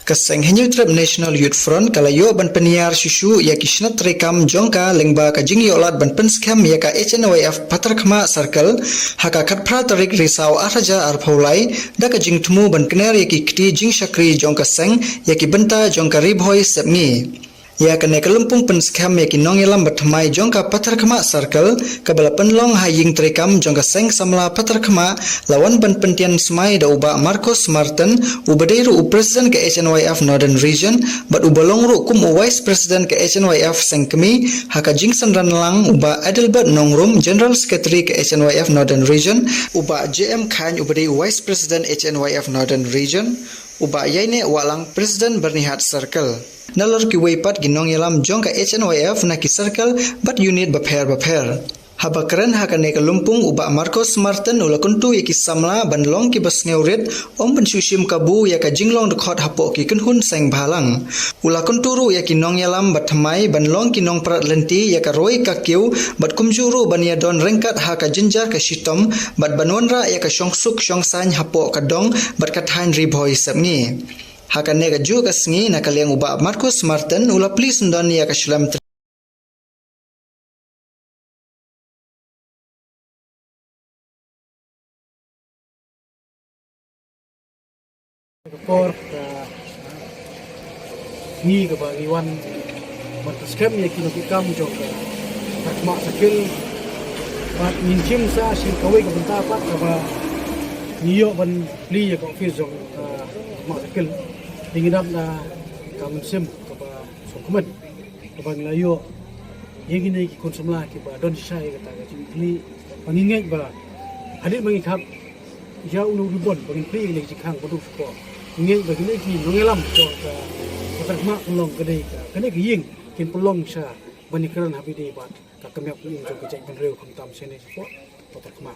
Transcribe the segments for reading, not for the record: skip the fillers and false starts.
Kaseng Henyu Trip National Youth Front kalayo ban peniar susu ya kisnat rekam jongka lengba ka jing yolat ban penskam ya ka HNYF Patarkama Circle haka katpra tarik risau araja arpaulai da ka jing tumu ban kener ya ki kti jing syakri jongka seng ya ki benta jongka ribhoi sepmi ya kene kelempung penskam ya ki nongelam batmai jongka Patarkama Circle kabala penlong haying terekam jongka seng samla Patarkama lawan ban pentian smai da uba Marcos Martin ubadeiru Presiden ke HNYF Northern Region bat ubalongru kum Vice President ke HNYF Sengkemi haka jingsan ranlang uba Adelbert Nongrum General Secretary ke HNYF Northern Region uba JM Khan ubadei Vice President HNYF Northern Region uba yaine walang Presiden Bernihat Circle nalor ki weipat ginong yalam jong ka HNYF na ki circle bat unit baper haba keren hakane ka lumpung uba Marcos Martin ulakuntu ya ki samla banlong ki basngeurit om ban susim kabu ya ka jinglong dekhot hapo ki kenhun seng bhalang ulakunturu ya ki nong yalam batmai banlong ki nong prat lenti ya ka roi ka kiu bat kumjuru bania don rengkat ha ka jinjar ka shitom bat banwanra ya ka syongsuk syongsany hapo ka dong bat kathain ribhoi sapngi hakane ka ju ka sngi na kaliang uba Marcos Martin ula please ndon ya ka shlam Kor ni ke bagi wan mataskem ya kino pikam jok takma sakil bat minchim sa sir kawai ke benta pat kaba niyo ban li ya ko office jok ma sakil dingidam na kamun sim kaba sokumet kaba nglayo yegine ki konsumla ki ba don sai kata ka cimli panginget ba adik mangikap ya ulu ribon bagi pli le jikang bodu ko ngeng bagi ni ki nongelam to ka patakma pelong gede ka kene ki ying kin pelong sa bani keran habi de bat ka kemyak ing jo kecek ban reu kham tam sene ko patakma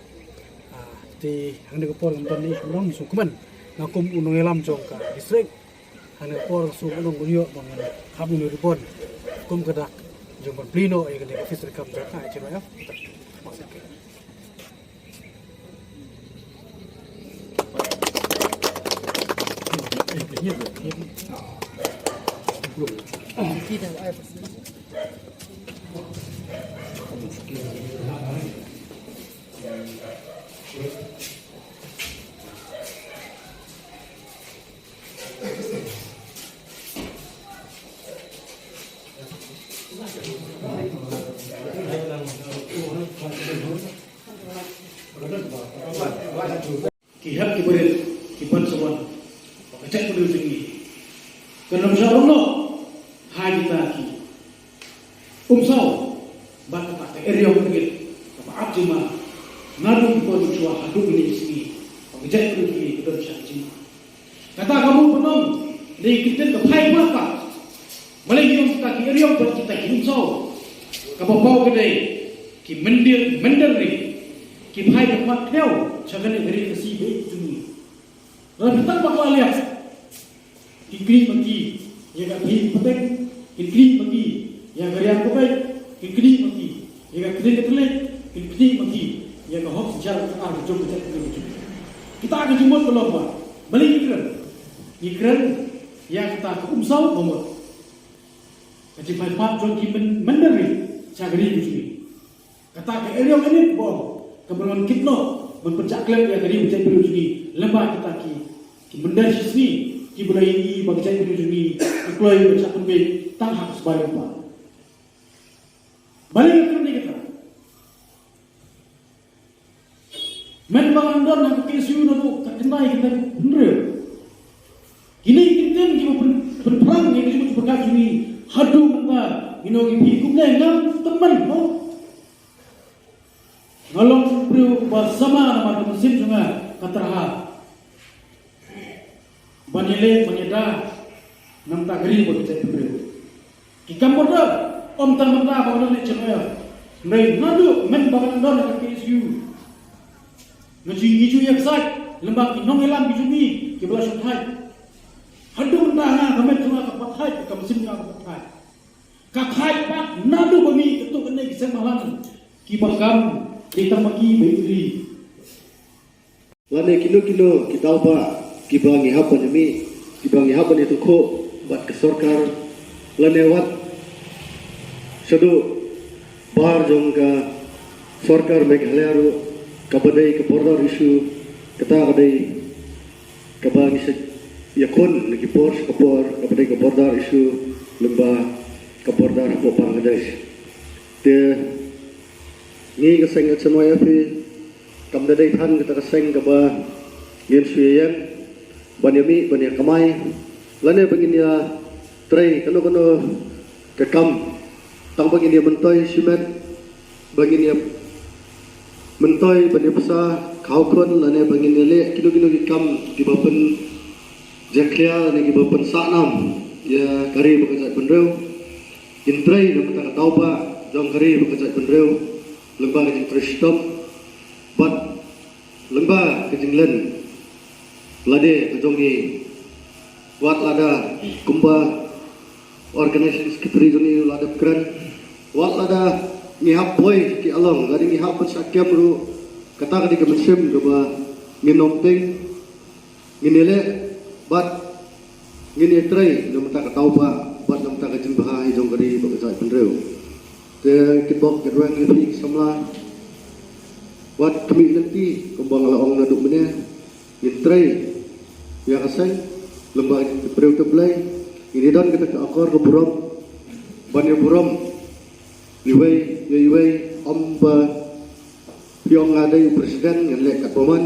ti hang de ko por ngam ni pelong su kuman ngakum nongelam jong ka distrik hang de por su pelong gulio bang habi no ribon kum kedak jong ban plino e gede office rekam ja ka chero ya Tidak ada Kihak kiberit kiban sewan cek kudu tinggi kenam sarungno haji taki umsau bak pak area ngit apa abjima ngadu ko dua hadu ini sini cek kudu tinggi kudu syaji kata kamu penong di kita ke pai apa malai yung taki area buat kita umsau kamu bau gede ki mendir ki pai dapat kau jangan negeri kasih baik sini lalu kita bakal lihat kikri bagi yang kaki petek, kikri bagi yang garian petek, kikri bagi yang kiri ketelek, kikri bagi yang hok sejarah kita jom kita kita akan jumpa pelomba beli ikran yang kita umsau nomor kaji pak jom kita menderi cagri begini kata ke area ini bom kebetulan kita mempercak klub yang tadi menjadi begini lembah kita ki menderi sini ki bulai ini bagi saya ini keluar baca pembek tak harus bayar apa balik ke kita memang nak kesu nak kenai kita bener ini kita berperang yang disebut berkat ini hadu kita ini hukumnya ngam teman ngalong bersama nama musim juga katerha Banile menyeda nam tagri bagi cek beri. Kikam bodoh om tamanda bodoh ni cenoya. Nei nadu men bagan don nak KSU. Ngaji ngiju yang sat lembak nong elam bijumi ke belas hai. Hadu mentah kami cuma kapat hai ke mesin kapat hai. Kapai pak nadu bami itu kena kisah malam. Ki bakam kita maki bayi. Lane kilo kita ubah kibangi apa demi ibang ihaban itu ko bat ke sarkar lanewat sadu bar jong ka sarkar Meghalaya ro kabadai ke bordar isu kata kadai kabang isa yakon lagi pors kapor kabadai ke bordar isu lembah ke bordar ko Bangladesh te ni kaseng at sanoy api kamdadai than kita kaseng kaba ngin suyen banyami banya kamay lane bagin ya tray kano kekam tang bagin ya mentoy simet bagin ya mentoy banya pesa kaukon lane bagin ya le kilo kekam di bapen jaklia lane di bapen sanam ya kari bakajat benreu intray na kata tauba jong kari bakajat benreu lembah kajing tristom bat lembah kajing len lade kajongi wat lada kumba organisasi sekretari joni lada kran wat lada ngihap boy ki along lade ngihap pun sakyam ru kata kadi kemesim coba nginom ting nginile bat ngini tray nom ta katau ba bat nom ta kajing bahai jong kari bakajai penreu te kitbok kedwang ngi samla wat kami nanti kumbang laong naduk mene ngitray ya kaseng lembah bereu teblai ini dan kita ke akar ke buram banyak buram liwai amba piong ngadai presiden ngalek kat boman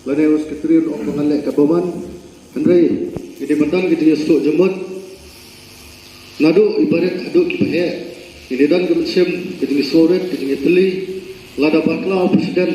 lane us ketriun om ngalek kat boman andre ini bentan kita yesuk jemut nadu ibarat adu kibahe ini dan kemesim kita soret kita teli lada bakla presiden